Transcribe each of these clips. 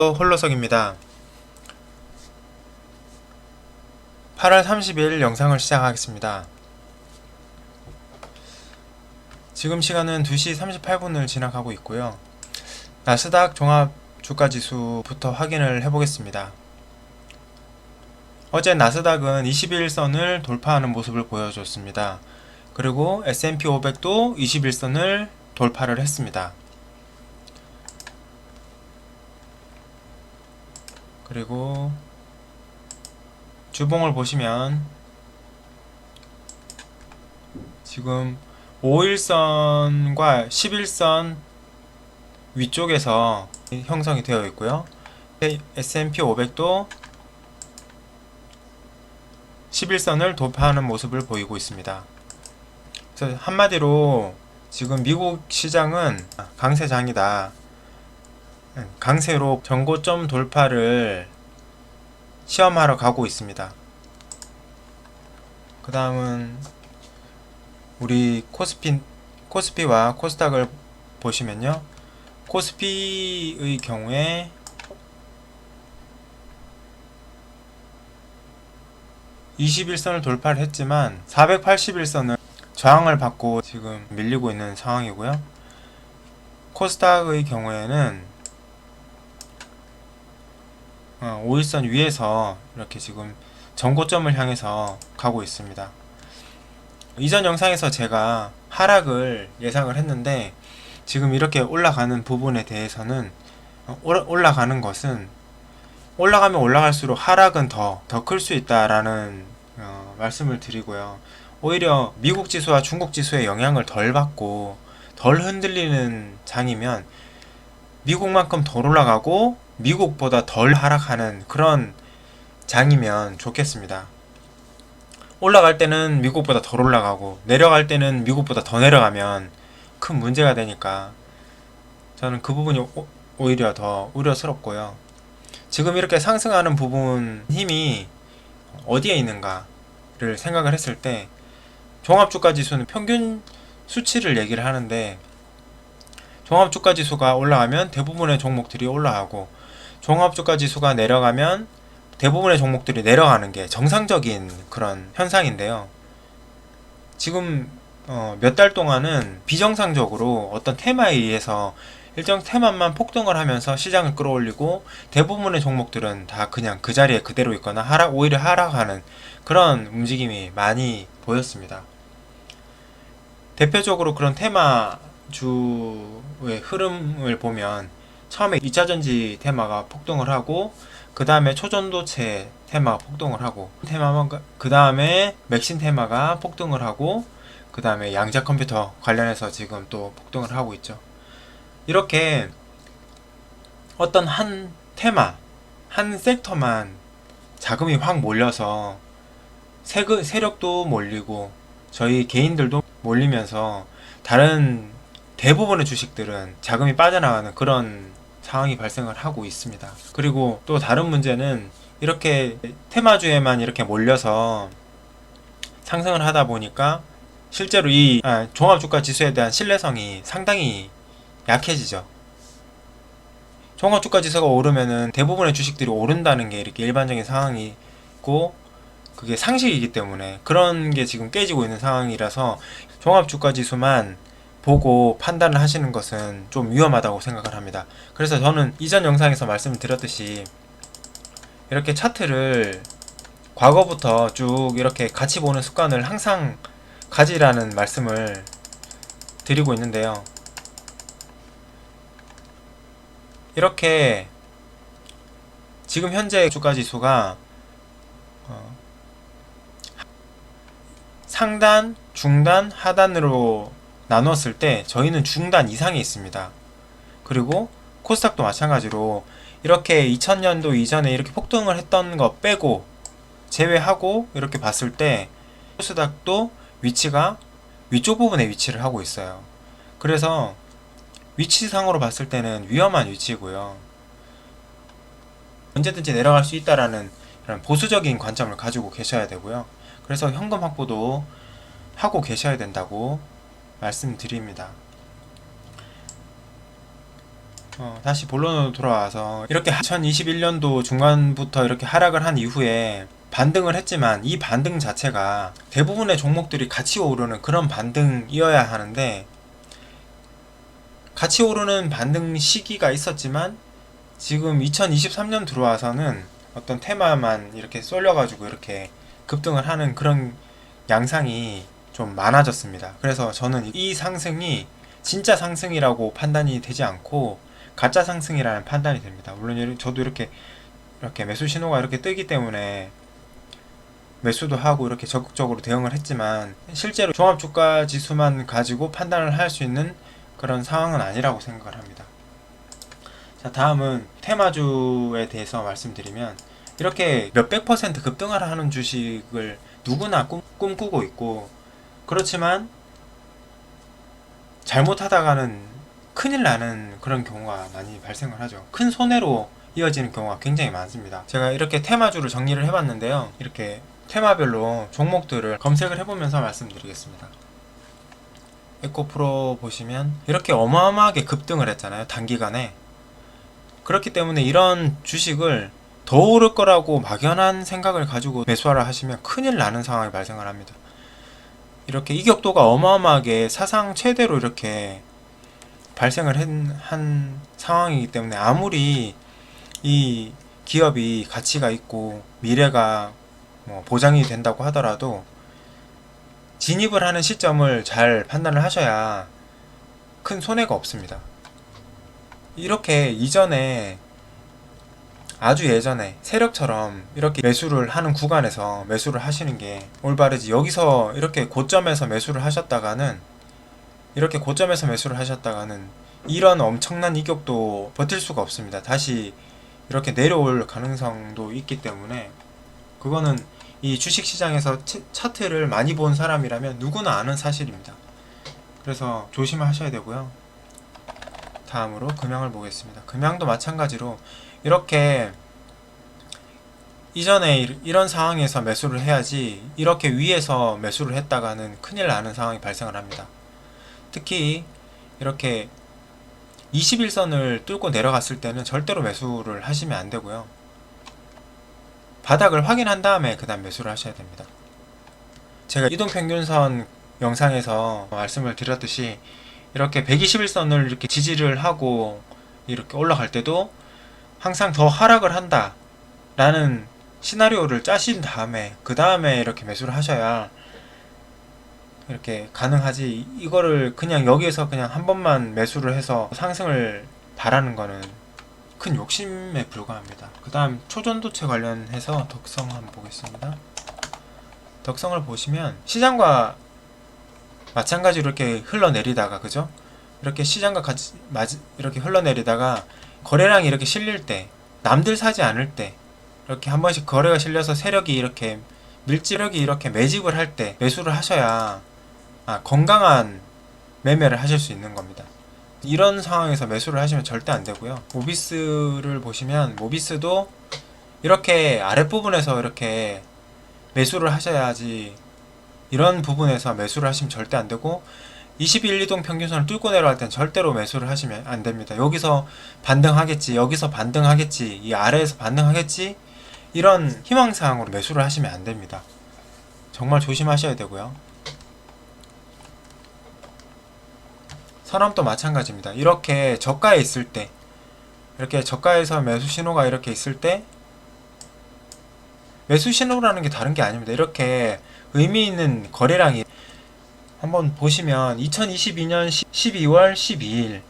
홀로석입니다. 8월 30일 영상을 시작하겠습니다. 지금 시간은 2시 38분을 지나가고 있고요. 나스닥 종합 주가지수부터 확인을 해보겠습니다. 어제 나스닥은 21선을 돌파하는 모습을 보여줬습니다. 그리고 S&P 500도 21선을 돌파를 했습니다. 그리고 주봉을 보시면 지금 5일선과 11선 위쪽에서 형성이 되어 있고요. S&P 500도 11선을 돌파하는 모습을 보이고 있습니다. 그래서 한마디로 지금 미국 시장은 강세장이다. 강세로 전고점 돌파를 시험하러 가고 있습니다. 그 다음은 우리 코스피와 코스닥을 보시면요. 코스피의 경우에 (21선을) 돌파를 했지만 481선을 저항을 받고 지금 밀리고 있는 상황이고요. 코스닥의 경우에는 5일선 위에서 이렇게 지금 전고점을 향해서 가고 있습니다. 이전 영상에서 제가 하락을 예상을 했는데 지금 이렇게 올라가는 부분에 대해서는 올라가는 것은 올라가면 올라갈수록 하락은 더 클 수 있다라는 말씀을 드리고요. 오히려 미국 지수와 중국 지수의 영향을 덜 받고 덜 흔들리는 장이면 미국만큼 덜 올라가고 미국보다 덜 하락하는 그런 장이면 좋겠습니다. 올라갈 때는 미국보다 덜 올라가고 내려갈 때는 미국보다 더 내려가면 큰 문제가 되니까 저는 그 부분이 오히려 더 우려스럽고요. 지금 이렇게 상승하는 부분 힘이 어디에 있는가를 생각을 했을 때 종합주가지수는 평균 수치를 얘기를 하는데 종합주가지수가 올라가면 대부분의 종목들이 올라가고 종합주가지수가 내려가면 대부분의 종목들이 내려가는 게 정상적인 그런 현상인데요. 지금 몇 달 동안은 비정상적으로 어떤 테마에 의해서 일정 테마만 폭등을 하면서 시장을 끌어올리고 대부분의 종목들은 다 그냥 그 자리에 그대로 있거나 오히려 하락하는 그런 움직임이 많이 보였습니다. 대표적으로 그런 테마주의 흐름을 보면 처음에 2차전지 테마가 폭등을 하고 그 다음에 초전도체 테마가 폭등을 하고 그 다음에 맥신 테마가 폭등을 하고 그 다음에 양자 컴퓨터 관련해서 지금 또 폭등을 하고 있죠. 이렇게 어떤 한 테마, 한 섹터만 자금이 확 몰려서 세력도 몰리고 저희 개인들도 몰리면서 다른 대부분의 주식들은 자금이 빠져나가는 그런 상황이 발생을 하고 있습니다. 그리고 또 다른 문제는 이렇게 테마주에만 이렇게 몰려서 상승을 하다 보니까 실제로 이 종합주가 지수에 대한 신뢰성이 상당히 약해지죠. 종합주가 지수가 오르면은 대부분의 주식들이 오른다는 게 이렇게 일반적인 상황이고 그게 상식이기 때문에 그런 게 지금 깨지고 있는 상황이라서 종합주가 지수만 보고 판단을 하시는 것은 좀 위험하다고 생각을 합니다. 그래서 저는 이전 영상에서 말씀을 드렸듯이 이렇게 차트를 과거부터 쭉 이렇게 같이 보는 습관을 항상 가지라는 말씀을 드리고 있는데요. 이렇게 지금 현재 주가지수가 상단, 중단, 하단으로 나눴을 때 저희는 중단 이상에 있습니다. 그리고 코스닥도 마찬가지로 이렇게 2000년도 이전에 이렇게 폭등을 했던 거 빼고 제외하고 이렇게 봤을 때 코스닥도 위치가 위쪽 부분에 위치를 하고 있어요. 그래서 위치상으로 봤을 때는 위험한 위치고요. 언제든지 내려갈 수 있다라는 그런 보수적인 관점을 가지고 계셔야 되고요. 그래서 현금 확보도 하고 계셔야 된다고 말씀드립니다. 다시 본론으로 돌아와서 이렇게 2021년도 중간부터 이렇게 하락을 한 이후에 반등을 했지만 이 반등 자체가 대부분의 종목들이 같이 오르는 그런 반등이어야 하는데 같이 오르는 반등 시기가 있었지만 지금 2023년 들어와서는 어떤 테마만 이렇게 쏠려가지고 이렇게 급등을 하는 그런 양상이 좀 많아졌습니다. 그래서 저는 이 상승이 진짜 상승이라고 판단이 되지 않고 가짜 상승이라는 판단이 됩니다. 물론 저도 이렇게 매수 신호가 이렇게 뜨기 때문에 매수도 하고 이렇게 적극적으로 대응을 했지만 실제로 종합주가 지수만 가지고 판단을 할 수 있는 그런 상황은 아니라고 생각을 합니다. 자, 다음은 테마주에 대해서 말씀드리면 이렇게 몇백 퍼센트 급등을 하는 주식을 누구나 꿈꾸고 있고 그렇지만 잘못하다가는 큰일 나는 그런 경우가 많이 발생을 하죠. 큰 손해로 이어지는 경우가 굉장히 많습니다. 제가 이렇게 테마주를 정리를 해봤는데요. 이렇게 테마별로 종목들을 검색을 해보면서 말씀드리겠습니다. 에코프로 보시면 이렇게 어마어마하게 급등을 했잖아요. 단기간에. 그렇기 때문에 이런 주식을 더 오를 거라고 막연한 생각을 가지고 매수하라 하시면 큰일 나는 상황이 발생을 합니다. 이렇게 이격도가 어마어마하게 사상 최대로 이렇게 발생을 한 상황이기 때문에 아무리 이 기업이 가치가 있고 미래가 보장이 된다고 하더라도 진입을 하는 시점을 잘 판단을 하셔야 큰 손해가 없습니다. 이렇게 이전에 아주 예전에 세력처럼 이렇게 매수를 하는 구간에서 매수를 하시는 게 올바르지, 여기서 이렇게 고점에서 매수를 하셨다가는 이런 엄청난 이격도 버틸 수가 없습니다. 다시 이렇게 내려올 가능성도 있기 때문에 그거는 이 주식시장에서 차트를 많이 본 사람이라면 누구나 아는 사실입니다. 그래서 조심하셔야 되고요. 다음으로 금양을 보겠습니다. 금양도 마찬가지로 이렇게 이전에 이런 상황에서 매수를 해야지 이렇게 위에서 매수를 했다가는 큰일 나는 상황이 발생을 합니다. 특히 이렇게 21선을 뚫고 내려갔을 때는 절대로 매수를 하시면 안 되고요. 바닥을 확인한 다음에 그 다음 매수를 하셔야 됩니다. 제가 이동평균선 영상에서 말씀을 드렸듯이 이렇게 121선을 이렇게 지지를 하고 이렇게 올라갈 때도 항상 더 하락을 한다 라는 시나리오를 짜신 다음에 그 다음에 이렇게 매수를 하셔야 이렇게 가능하지, 이거를 그냥 여기에서 그냥 한 번만 매수를 해서 상승을 바라는 거는 큰 욕심에 불과합니다. 그 다음 초전도체 관련해서 덕성 한번 보겠습니다. 덕성을 보시면 시장과 마찬가지로 이렇게 흘러내리다가, 그죠? 이렇게 시장과 같이 이렇게 흘러내리다가 거래량이 이렇게 실릴 때, 남들 사지 않을 때 이렇게 한 번씩 거래가 실려서 세력이 이렇게 밀집력이 이렇게 매집을 할 때 매수를 하셔야 건강한 매매를 하실 수 있는 겁니다. 이런 상황에서 매수를 하시면 절대 안 되고요. 모비스를 보시면 모비스도 이렇게 아랫부분에서 이렇게 매수를 하셔야지, 이런 부분에서 매수를 하시면 절대 안 되고 21, 2동 평균선을 뚫고 내려갈 땐 절대로 매수를 하시면 안 됩니다. 여기서 반등하겠지, 여기서 반등하겠지, 이 아래에서 반등하겠지, 이런 희망사항으로 매수를 하시면 안 됩니다. 정말 조심하셔야 되고요. 선암도 마찬가지입니다. 이렇게 저가에 있을 때, 이렇게 저가에서 매수 신호가 이렇게 있을 때, 매수 신호라는 게 다른 게 아닙니다. 이렇게 의미 있는 거래량이, 한번 보시면 2022년 12월 12일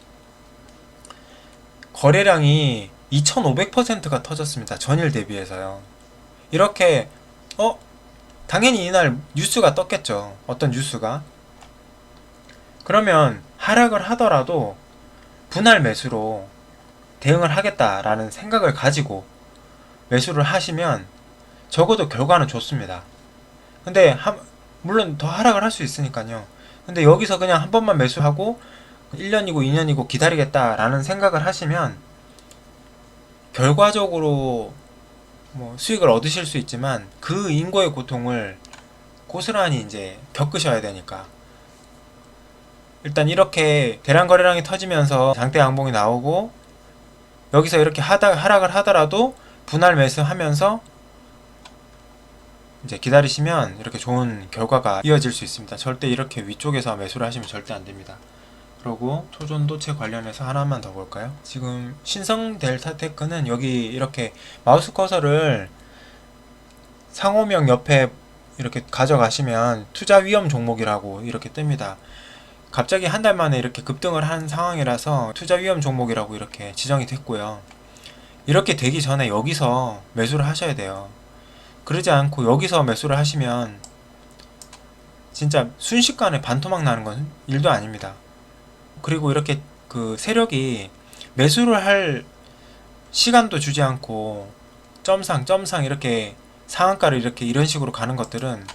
거래량이 2500%가 터졌습니다. 전일 대비해서요. 이렇게 당연히 이날 뉴스가 떴겠죠. 어떤 뉴스가. 그러면 하락을 하더라도 분할 매수로 대응을 하겠다라는 생각을 가지고 매수를 하시면 적어도 결과는 좋습니다. 근데 물론 더 하락을 할 수 있으니까요. 근데 여기서 그냥 한 번만 매수하고 1년이고 2년이고 기다리겠다라는 생각을 하시면 결과적으로 수익을 얻으실 수 있지만 그 인고의 고통을 고스란히 이제 겪으셔야 되니까, 일단 이렇게 대량 거래량이 터지면서 장대 양봉이 나오고 여기서 이렇게 하락을 하더라도 분할 매수하면서 이제 기다리시면 이렇게 좋은 결과가 이어질 수 있습니다. 절대 이렇게 위쪽에서 매수를 하시면 절대 안 됩니다. 그리고 초전도체 관련해서 하나만 더 볼까요? 지금 신성 델타테크는 여기 이렇게 마우스 커서를 상호명 옆에 이렇게 가져가시면 투자 위험 종목이라고 이렇게 뜹니다. 갑자기 한 달 만에 이렇게 급등을 한 상황이라서 투자 위험 종목이라고 이렇게 지정이 됐고요. 이렇게 되기 전에 여기서 매수를 하셔야 돼요. 그러지 않고 여기서 매수를 하시면 진짜 순식간에 반토막 나는 건 일도 아닙니다. 그리고 이렇게 그 세력이 매수를 할 시간도 주지 않고 점상 이렇게 상한가를 이렇게 이런 식으로 가는 것들은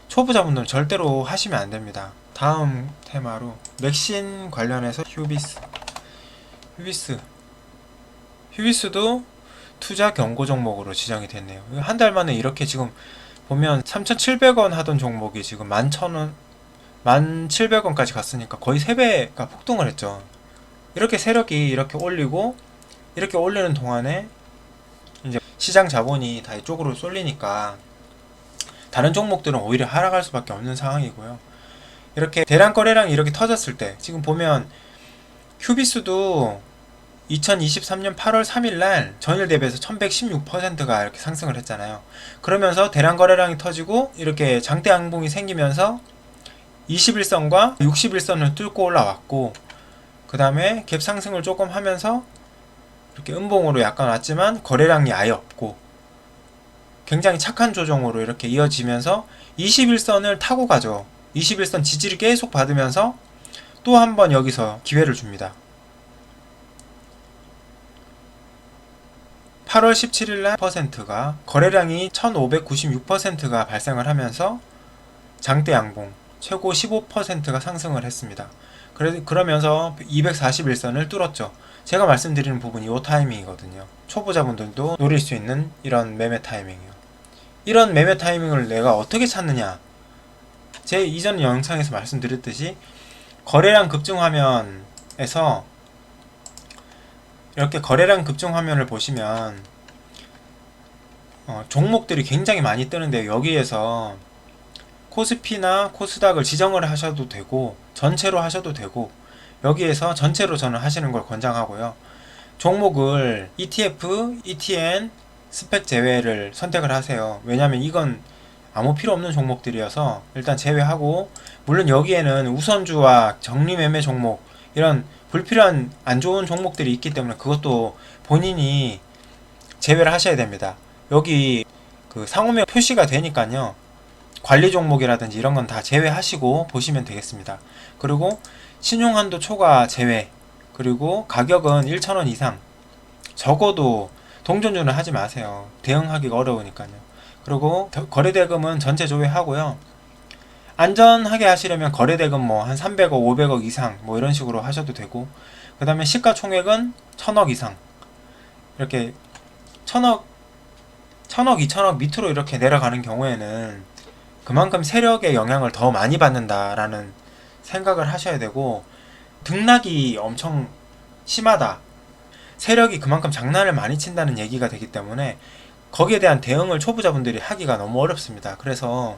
초보자분들은 절대로 하시면 안 됩니다. 다음 테마로 맥신 관련해서 휴비스도 투자 경고 종목으로 지정이 됐네요. 한 달 만에 이렇게 지금 보면 3,700원 하던 종목이 지금 11,000원 1,700원까지 갔으니까 거의 3배가 폭등을 했죠. 이렇게 세력이 이렇게 올리고 이렇게 올리는 동안에 이제 시장 자본이 다 이쪽으로 쏠리니까 다른 종목들은 오히려 하락할 수밖에 없는 상황이고요. 이렇게 대량 거래량이 이렇게 터졌을 때 지금 보면 휴비스도 2023년 8월 3일날 전일 대비해서 1116%가 이렇게 상승을 했잖아요. 그러면서 대량 거래량이 터지고 이렇게 장대 양봉이 생기면서 21선과 61선을 뚫고 올라왔고, 그 다음에 갭 상승을 조금 하면서 이렇게 음봉으로 약간 왔지만 거래량이 아예 없고 굉장히 착한 조정으로 이렇게 이어지면서 21선을 타고 가죠. 21선 지지를 계속 받으면서 또 한 번 여기서 기회를 줍니다. 8월 17일날 퍼센트가 거래량이 1596%가 발생을 하면서 장대 양봉 최고 15%가 상승을 했습니다. 그러면서 241선을 뚫었죠. 제가 말씀드리는 부분이 이 타이밍이거든요. 초보자분들도 노릴 수 있는 이런 매매 타이밍이요. 이런 매매 타이밍을 내가 어떻게 찾느냐? 제 이전 영상에서 말씀드렸듯이 거래량 급증 화면에서 이렇게 거래량 급증 화면을 보시면 종목들이 굉장히 많이 뜨는데 여기에서 코스피나 코스닥을 지정을 하셔도 되고 전체로 하셔도 되고 여기에서 전체로 저는 하시는 걸 권장하고요. 종목을 ETF, ETN, 스펙 제외를 선택을 하세요. 왜냐면 이건 아무 필요 없는 종목들이어서 일단 제외하고, 물론 여기에는 우선주와 정리매매 종목 이런 불필요한 안 좋은 종목들이 있기 때문에 그것도 본인이 제외를 하셔야 됩니다. 여기 그 상호명 표시가 되니까요. 관리 종목이라든지 이런 건 다 제외하시고 보시면 되겠습니다. 그리고 신용한도 초과 제외, 그리고 가격은 1,000원 이상, 적어도 동전주는 하지 마세요. 대응하기가 어려우니까요. 그리고 거래대금은 전체 조회하고요. 안전하게 하시려면 거래대금 뭐 한 300억, 500억 이상 뭐 이런 식으로 하셔도 되고, 그 다음에 시가총액은 1,000억 이상, 이렇게 1,000억, 2,000억 밑으로 이렇게 내려가는 경우에는 그만큼 세력의 영향을 더 많이 받는다라는 생각을 하셔야 되고, 등락이 엄청 심하다, 세력이 그만큼 장난을 많이 친다는 얘기가 되기 때문에 거기에 대한 대응을 초보자분들이 하기가 너무 어렵습니다. 그래서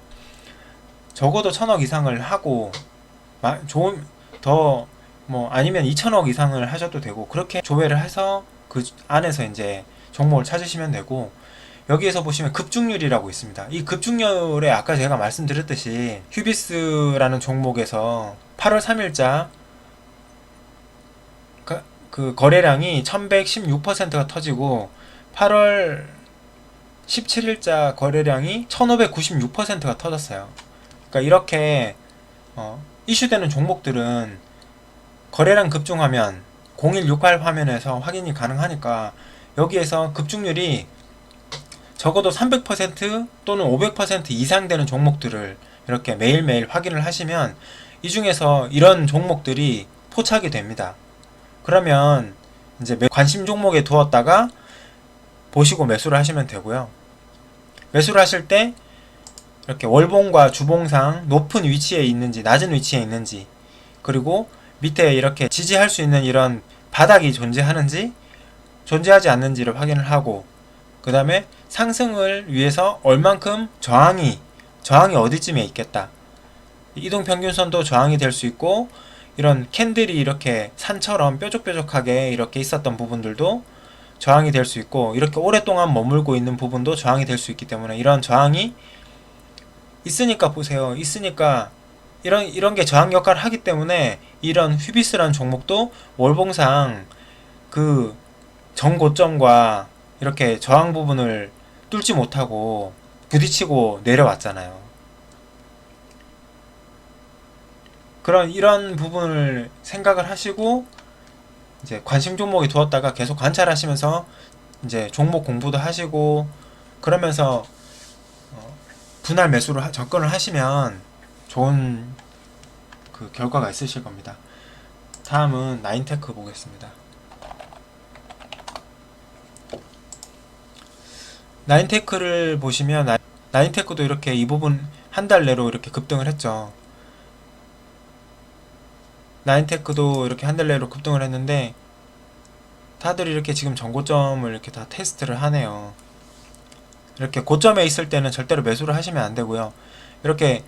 적어도 1,000억 이상을 하고 좋은 더 뭐 아니면 2,000억 이상을 하셔도 되고, 그렇게 조회를 해서 그 안에서 이제 종목을 찾으시면 되고, 여기에서 보시면 급중률이라고 있습니다. 이 급중률에 아까 제가 말씀드렸듯이 휴비스라는 종목에서 8월 3일자 그 거래량이 1116%가 터지고 8월 17일자 거래량이 1596%가 터졌어요. 그러니까 이렇게 이슈되는 종목들은 거래량 급중하면 0168 화면에서 확인이 가능하니까 여기에서 급중률이 적어도 300% 또는 500% 이상 되는 종목들을 이렇게 매일매일 확인을 하시면 이 중에서 이런 종목들이 포착이 됩니다. 그러면 이제 관심 종목에 두었다가 보시고 매수를 하시면 되고요. 매수를 하실 때 이렇게 월봉과 주봉상 높은 위치에 있는지 낮은 위치에 있는지, 그리고 밑에 이렇게 지지할 수 있는 이런 바닥이 존재하는지 존재하지 않는지를 확인을 하고, 그 다음에 상승을 위해서 얼만큼 저항이 어디쯤에 있겠다. 이동평균선도 저항이 될 수 있고, 이런 캔들이 이렇게 산처럼 뾰족뾰족하게 이렇게 있었던 부분들도 저항이 될 수 있고, 이렇게 오랫동안 머물고 있는 부분도 저항이 될 수 있기 때문에, 이런 저항이 있으니까 보세요. 있으니까 이런 게 저항 역할을 하기 때문에 이런 휘비스라는 종목도 월봉상 그 정고점과 이렇게 저항 부분을 뚫지 못하고 부딪히고 내려왔잖아요. 이런 부분을 생각을 하시고 이제 관심 종목이 두었다가 계속 관찰하시면서 이제 종목 공부도 하시고 그러면서 분할 매수로 접근을 하시면 좋은 그 결과가 있으실 겁니다. 다음은 나인테크 보겠습니다. 나인테크를 보시면 나인테크도 이렇게 이 부분 한 달 내로 이렇게 급등을 했죠. 나인테크도 이렇게 한 달 내로 급등을 했는데 다들 이렇게 지금 전고점을 이렇게 다 테스트를 하네요. 이렇게 고점에 있을 때는 절대로 매수를 하시면 안 되고요. 이렇게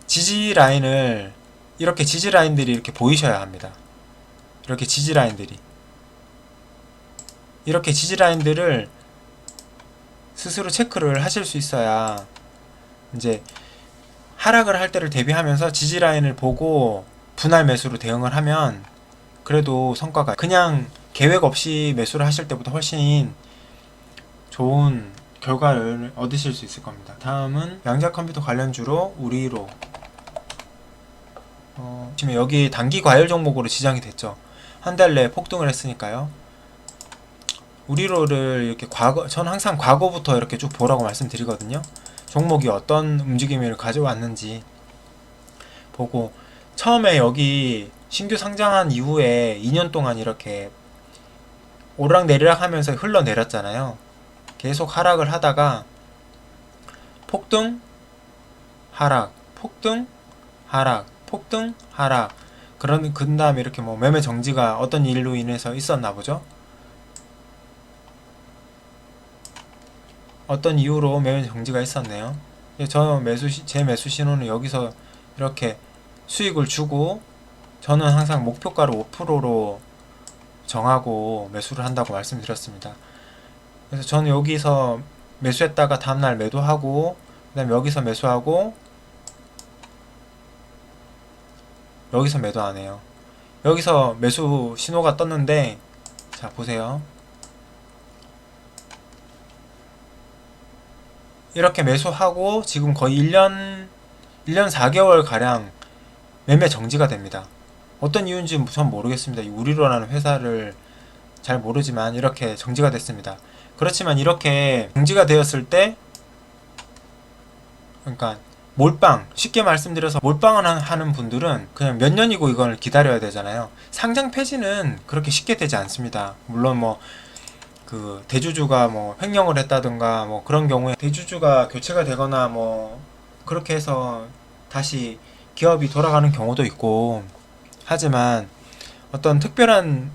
지지 라인을 이렇게 지지 라인들이 이렇게 보이셔야 합니다. 이렇게 지지 라인들이 이렇게 지지 라인들을 스스로 체크를 하실 수 있어야 이제 하락을 할 때를 대비하면서 지지 라인을 보고 분할 매수로 대응을 하면 그래도 성과가 그냥 계획 없이 매수를 하실 때보다 훨씬 좋은 결과를 얻으실 수 있을 겁니다. 다음은 양자 컴퓨터 관련주로 우리로 지금 여기 단기 과열 종목으로 지정이 됐죠. 한 달 내에 폭등을 했으니까요. 우리로를 이렇게 저는 항상 과거부터 이렇게 쭉 보라고 말씀드리거든요. 종목이 어떤 움직임을 가져왔는지 보고 처음에 여기 신규 상장한 이후에 2년 동안 이렇게 오르락내리락 하면서 흘러내렸잖아요. 계속 하락을 하다가 폭등, 하락, 폭등, 하락, 폭등, 하락 그 다음에 이렇게 뭐 매매 정지가 어떤 일로 인해서 있었나 보죠. 어떤 이유로 매매 정지가 있었네요. 제 매수 신호는 여기서 이렇게 수익을 주고 저는 항상 목표가를 5%로 정하고 매수를 한다고 말씀드렸습니다. 그래서 저는 여기서 매수했다가 다음날 매도하고 그 다음에 여기서 매수하고 여기서 매도 안 해요. 여기서 매수 신호가 떴는데 자 보세요. 이렇게 매수하고 지금 거의 1년 4개월 가량 매매 정지가 됩니다. 어떤 이유인지 전 모르겠습니다. 이 우리로라는 회사를 잘 모르지만 이렇게 정지가 됐습니다. 그렇지만 이렇게 정지가 되었을 때 그러니까 몰빵, 쉽게 말씀드려서 몰빵을 하는 분들은 그냥 몇 년이고 이걸 기다려야 되잖아요. 상장 폐지는 그렇게 쉽게 되지 않습니다. 물론 뭐 그 대주주가 뭐 횡령을 했다든가 뭐 그런 경우에 대주주가 교체가 되거나 뭐 그렇게 해서 다시 기업이 돌아가는 경우도 있고 하지만 어떤 특별한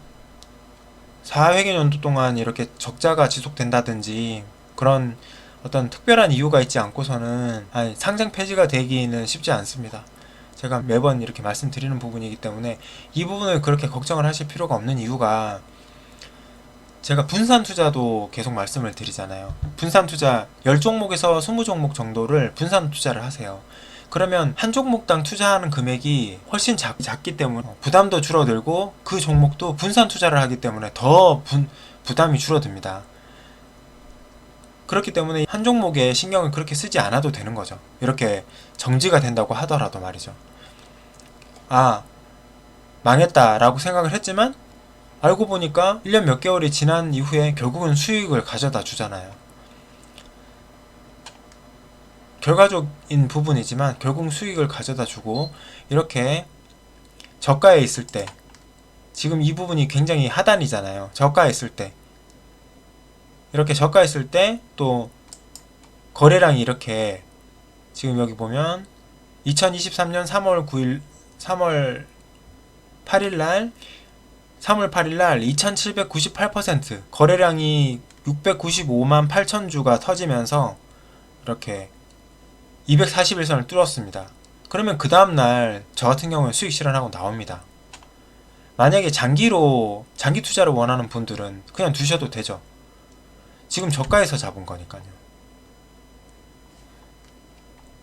4회계 연도 동안 이렇게 적자가 지속된다든지 그런 어떤 특별한 이유가 있지 않고서는 상장 폐지가 되기는 쉽지 않습니다. 제가 매번 이렇게 말씀드리는 부분이기 때문에 이 부분을 그렇게 걱정을 하실 필요가 없는 이유가 제가 분산 투자도 계속 말씀을 드리잖아요. 분산 투자 10종목에서 20종목 정도를 분산 투자를 하세요. 그러면 한 종목당 투자하는 금액이 훨씬 작기 때문에 부담도 줄어들고 그 종목도 분산 투자를 하기 때문에 더 부담이 줄어듭니다. 그렇기 때문에 한 종목에 신경을 그렇게 쓰지 않아도 되는 거죠. 이렇게 정지가 된다고 하더라도 말이죠. 아, 망했다라고 생각을 했지만 알고 보니까 1년 몇 개월이 지난 이후에 결국은 수익을 가져다 주잖아요. 결과적인 부분이지만 결국 수익을 가져다 주고 이렇게 저가에 있을 때 지금 이 부분이 굉장히 하단이잖아요. 저가에 있을 때 이렇게 저가에 있을 때 또 거래량이 이렇게 지금 여기 보면 2023년 3월 9일 3월 8일날 3월 8일날 2798% 거래량이 695만 8천 주가 터지면서 이렇게 241선을 뚫었습니다. 그러면 그 다음날 저 같은 경우는 수익 실현하고 나옵니다. 만약에 장기 투자를 원하는 분들은 그냥 두셔도 되죠. 지금 저가에서 잡은 거니까요.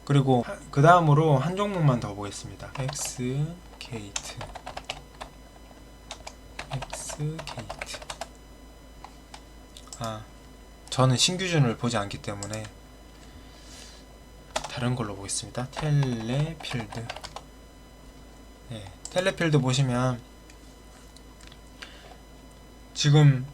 그리고 그 다음으로 한 종목만 더 보겠습니다. 엑스게이트. 저는 신규준을 보지 않기 때문에 다른 걸로 보겠습니다. 텔레필드. 네, 텔레필드 보시면 지금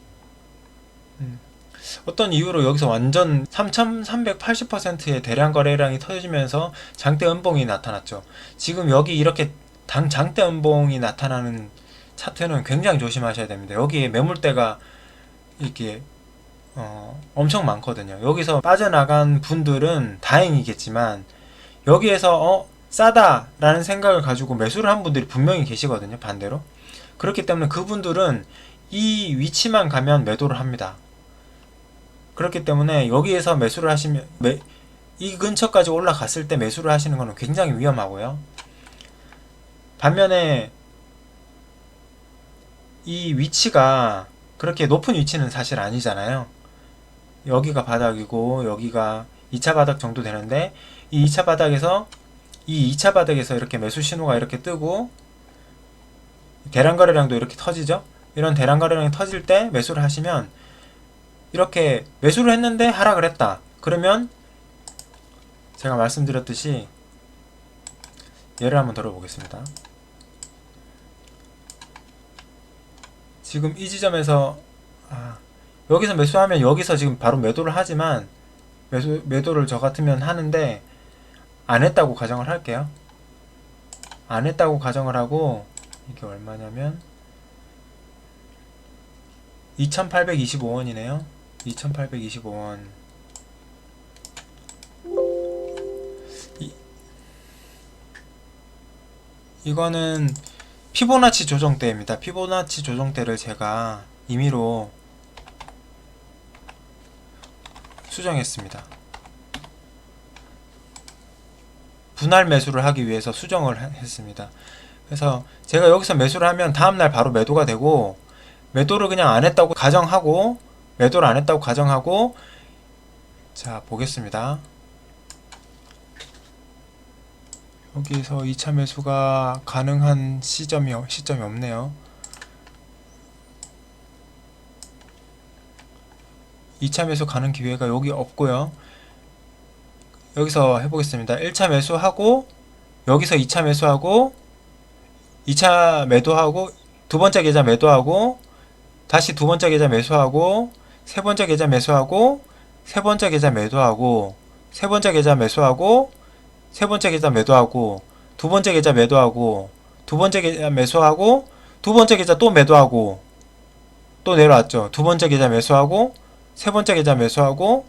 어떤 이유로 여기서 완전 3380%의 대량 거래량이 터지면서 장대 음봉이 나타났죠. 지금 여기 이렇게 장대 음봉이 나타나는 차트는 굉장히 조심하셔야 됩니다. 여기에 매물대가 이렇게 엄청 많거든요. 여기서 빠져나간 분들은 다행이겠지만 여기에서 싸다 라는 생각을 가지고 매수를 한 분들이 분명히 계시거든요. 반대로. 그렇기 때문에 그분들은 이 위치만 가면 매도를 합니다. 그렇기 때문에 여기에서 매수를 하시면 이 근처까지 올라갔을 때 매수를 하시는 것은 굉장히 위험하고요. 반면에 이 위치가 그렇게 높은 위치는 사실 아니잖아요. 여기가 바닥이고 여기가 2차 바닥 정도 되는데 이 2차 바닥에서 이렇게 매수 신호가 이렇게 뜨고 대량 거래량도 이렇게 터지죠. 이런 대량 거래량이 터질 때 매수를 하시면 이렇게 매수를 했는데 하락을 했다. 그러면 제가 말씀드렸듯이 예를 한번 들어보겠습니다. 지금 이 지점에서 여기서 매수하면 여기서 지금 바로 매도를 하지만 매도를 저 같으면 하는데 안 했다고 가정을 할게요. 안 했다고 가정을 하고 이게 얼마냐면 2825원이네요. 2825원. 이거는 피보나치 조정대입니다. 피보나치 조정대를 제가 임의로 수정했습니다. 분할 매수를 하기 위해서 수정을 했습니다. 그래서 제가 여기서 매수를 하면 다음날 바로 매도가 되고 매도를 그냥 안 했다고 가정하고 매도를 안 했다고 가정하고 자 보겠습니다. 여기서 2차 매수가 가능한 시점이 없네요. 2차 매수 가는 기회가 여기 없고요. 여기서 해보겠습니다. 1차 매수하고 여기서 2차 매수하고 2차 매도하고 두 번째 계좌 매도하고 다시 두 번째 계좌 매수하고 세 번째 계좌 매수하고 세 번째 계좌 매도하고 세 번째 계좌 매수하고 세 번째 계좌 매도하고 두 번째 계좌 매도하고 두 번째 계좌 매수하고 두 번째 계좌 또 매도하고 또 내려왔죠. 두 번째 계좌 매수하고 세 번째 계좌 매수하고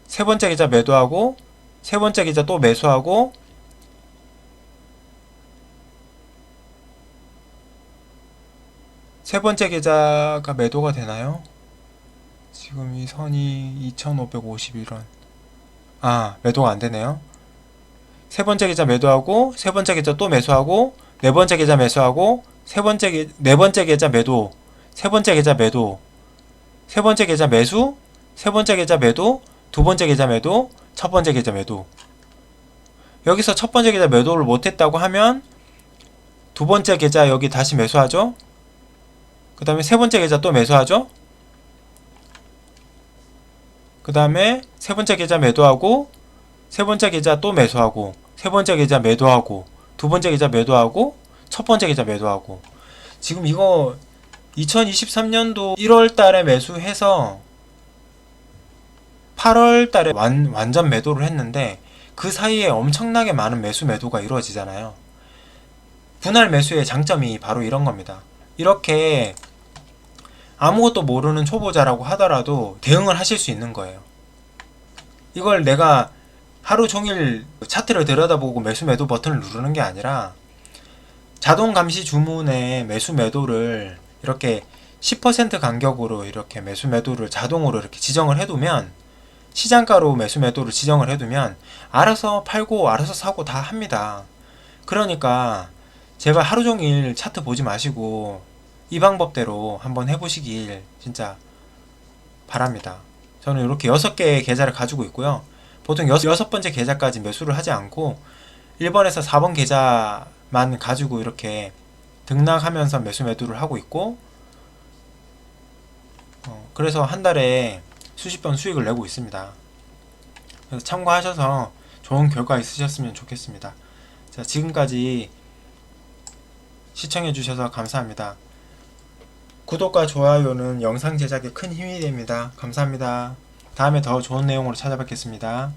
세 번째 계좌 매도하고 세 번째 계좌 또 매수하고 세 번째 계좌가 매도가 되나요? 지금 이 선이 2551원. 매도가 안 되네요. 세 번째 계좌 매도하고 세 번째 계좌 또 매수하고 네 번째 계좌 매수하고 네 번째 계좌 매도 세 번째 계좌 매도 세 번째 계좌 매수 세 번째 계좌 매도 두 번째 계좌 매도 첫 번째 계좌 매도. 여기서 첫 번째 계좌 매도를 못했다고 하면 두 번째 계좌 여기 다시 매수하죠. 그 다음에 세 번째 계좌 또 매수하죠. 그 다음에 세 번째 계좌 매도하고 세 번째 계좌 또 매수하고 세 번째 계좌 매도하고 두 번째 계좌 매도하고 첫 번째 계좌 매도하고. 지금 이거 2023년도 1월 달에 매수해서 8월 달에 완전 매도를 했는데 그 사이에 엄청나게 많은 매도가 이루어지잖아요. 분할 매수의 장점이 바로 이런 겁니다. 이렇게 아무것도 모르는 초보자라고 하더라도 대응을 하실 수 있는 거예요. 이걸 내가 하루 종일 차트를 들여다보고 매수 매도 버튼을 누르는 게 아니라 자동 감시 주문의 매수 매도를 이렇게 10% 간격으로 이렇게 매수 매도를 자동으로 이렇게 지정을 해두면, 시장가로 매수 매도를 지정을 해두면 알아서 팔고 알아서 사고 다 합니다. 그러니까 제발 하루 종일 차트 보지 마시고 이 방법대로 한번 해보시길 진짜 바랍니다. 저는 이렇게 6개의 계좌를 가지고 있고요. 보통 6번째 계좌까지 매수를 하지 않고 1번에서 4번 계좌만 가지고 이렇게 등락하면서 매수 매도를 하고 있고, 그래서 한 달에 수십 번 수익을 내고 있습니다. 그래서 참고하셔서 좋은 결과 있으셨으면 좋겠습니다. 자, 지금까지 시청해주셔서 감사합니다. 구독과 좋아요는 영상 제작에 큰 힘이 됩니다. 감사합니다. 다음에 더 좋은 내용으로 찾아뵙겠습니다.